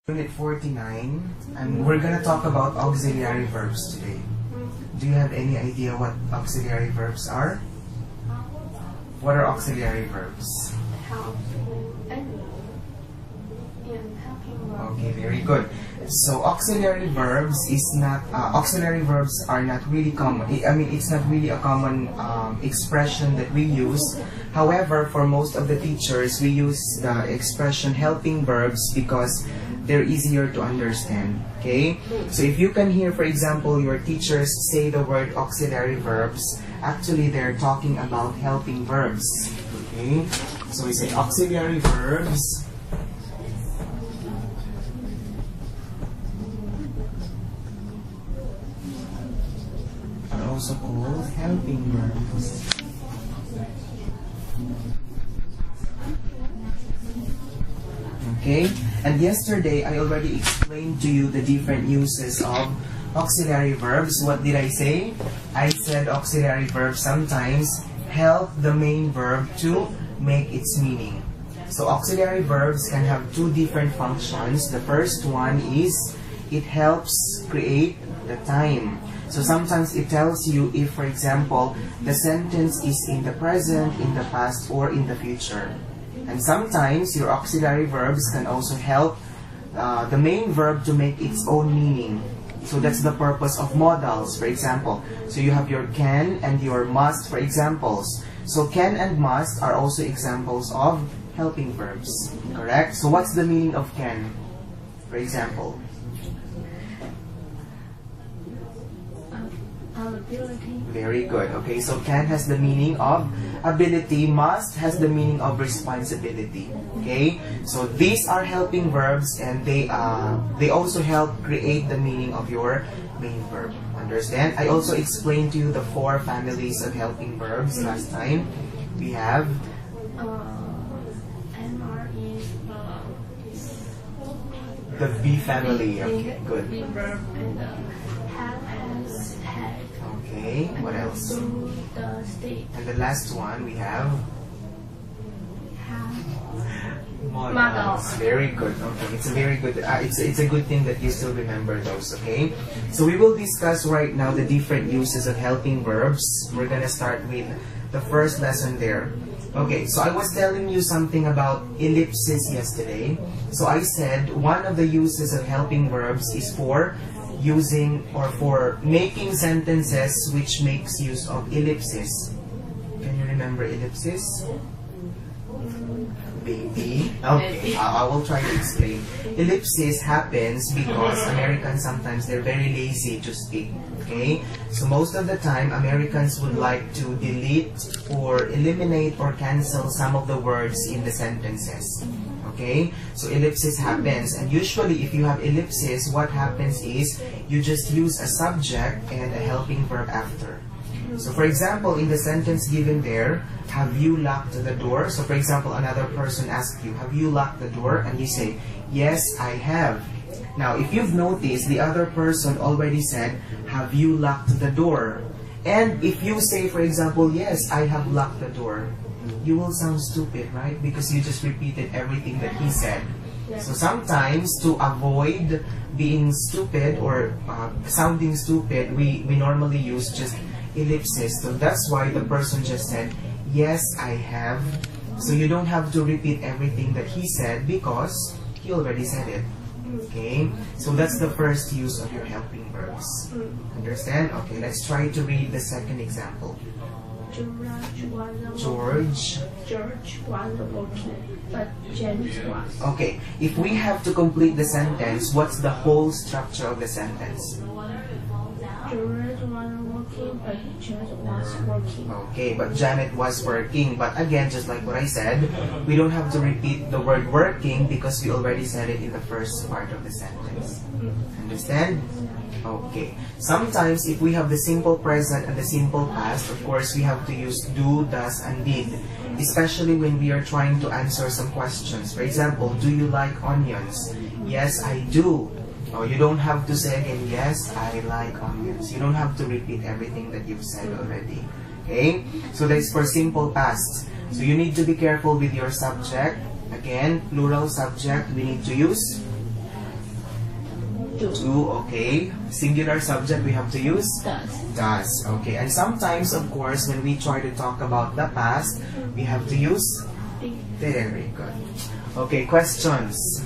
Unit 49, and we're gonna talk about auxiliary verbs today. Do you have any idea what auxiliary verbs are? What are auxiliary verbs? Help and helping verb. Okay, very good. So auxiliary verbs are not really common. I mean, it's not really a common expression that we use. However, for most of the teachers, we use the expression helping verbs because they're easier to understand. Okay? So if you can hear, for example, your teachers say the word auxiliary verbs, actually they're talking about helping verbs. Okay? So we say auxiliary verbs are also called helping verbs. Okay, and yesterday I already explained to you the different uses of auxiliary verbs. What did I say? I said auxiliary verbs sometimes help the main verb to make its meaning. So auxiliary verbs can have two different functions. The first one is it helps create the time. So sometimes it tells you if, for example, the sentence is in the present, in the past, or in the future. And sometimes your auxiliary verbs can also help the main verb to make its own meaning. So that's the purpose of modals, for example. So you have your can and your must for examples. So can and must are also examples of helping verbs. Correct? So what's the meaning of can, for example? Ability. Very good. Okay, so can has the meaning of ability, must has the meaning of responsibility. Okay, so these are helping verbs, and they also help create the meaning of your main verb. Understand? I also explained to you the 4 families of helping verbs last time. We have MR is the V family. Okay, good. the verb, and have has had. Okay, what else? Do the state. And the last one we have Have. modals. Very good. Okay, it's a very good. It's a good thing that you still remember those. Okay, so we will discuss right now the different uses of helping verbs. We're gonna start with the first lesson there. Okay, so I was telling you something about ellipses yesterday. So I said one of the uses of helping verbs is for using or for making sentences which makes use of ellipses. Can you remember ellipses? Baby. Okay, I will try to explain. Ellipsis happens because Americans sometimes they're very lazy to speak. Okay, so most of the time Americans would like to delete or eliminate or cancel some of the words in the sentences. Okay, so ellipsis happens, and usually if you have ellipsis, what happens is you just use a subject and a helping verb after. So for example, in the sentence given there, have you locked the door? So for example, another person asks you, have you locked the door? And you say, yes, I have. Now, if you've noticed, the other person already said, have you locked the door? And if you say, for example, yes, I have locked the door, you will sound stupid, right? Because you just repeated everything that he said. So sometimes, to avoid being stupid or sounding stupid, we normally use just ellipsis. So that's why the person just said, yes, I have. So you don't have to repeat everything that he said because he already said it. Okay? So that's the first use of your helping verbs. Understand? Okay, let's try to read the second example. George was working, but James was. Okay, if we have to complete the sentence, what's the whole structure of the sentence? George was working, but James was working. Okay, but Janet was working. But again, just like what I said, we don't have to repeat the word working because we already said it in the first part of the sentence. Understand? Okay. Sometimes if we have the simple present and the simple past, of course we have to use do, does, and did. Especially when we are trying to answer some questions. For example, do you like onions? Yes, I do. Oh, you don't have to say again, yes, I like onions. You don't have to repeat everything that you've said already. Okay? So that's for simple past. So you need to be careful with your subject. Again, plural subject, we need to use Do, okay. Singular subject, we have to use does. Okay. And sometimes, of course, when we try to talk about the past, we have to use very good. Okay, questions?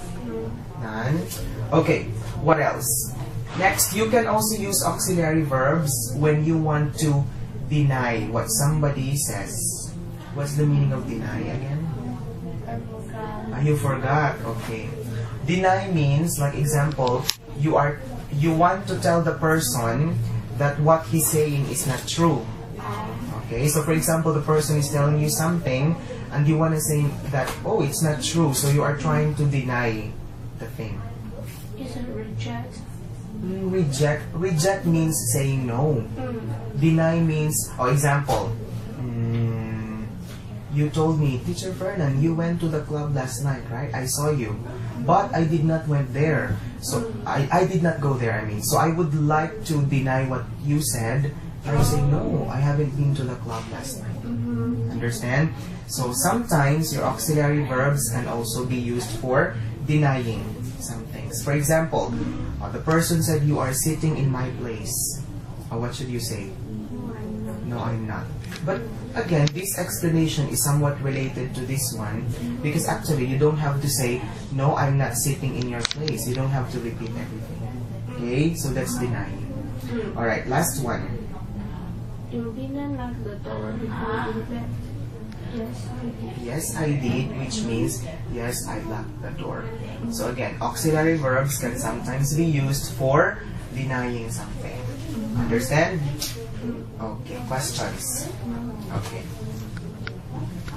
None. Okay, what else? Next, you can also use auxiliary verbs when you want to deny what somebody says. What's the meaning of deny again? You forgot. Okay. Deny means, like example, you want to tell the person that what he's saying is not true. Okay, so for example, the person is telling you something and you want to say that, oh, it's not true, so you are trying to deny the thing. Is it reject? Reject means saying no. Deny means, example, you told me, Teacher Fernan, you went to the club last night, right? I saw you. But I did not went there. So I did not go there, I mean. So I would like to deny what you said. I say, no, I haven't been to the club last night. Understand? So sometimes your auxiliary verbs can also be used for denying some things. For example, the person said, you are sitting in my place. What should you say? No, I'm not. But again, this explanation is somewhat related to this one because actually you don't have to say, no, I'm not sitting in your place. You don't have to repeat everything. Okay, so that's denying. Alright, last one. You didn't lock the door before you left. Yes, I did. Yes, I did, which means, yes, I locked the door. So again, auxiliary verbs can sometimes be used for denying something. Understand? Okay, questions? Okay.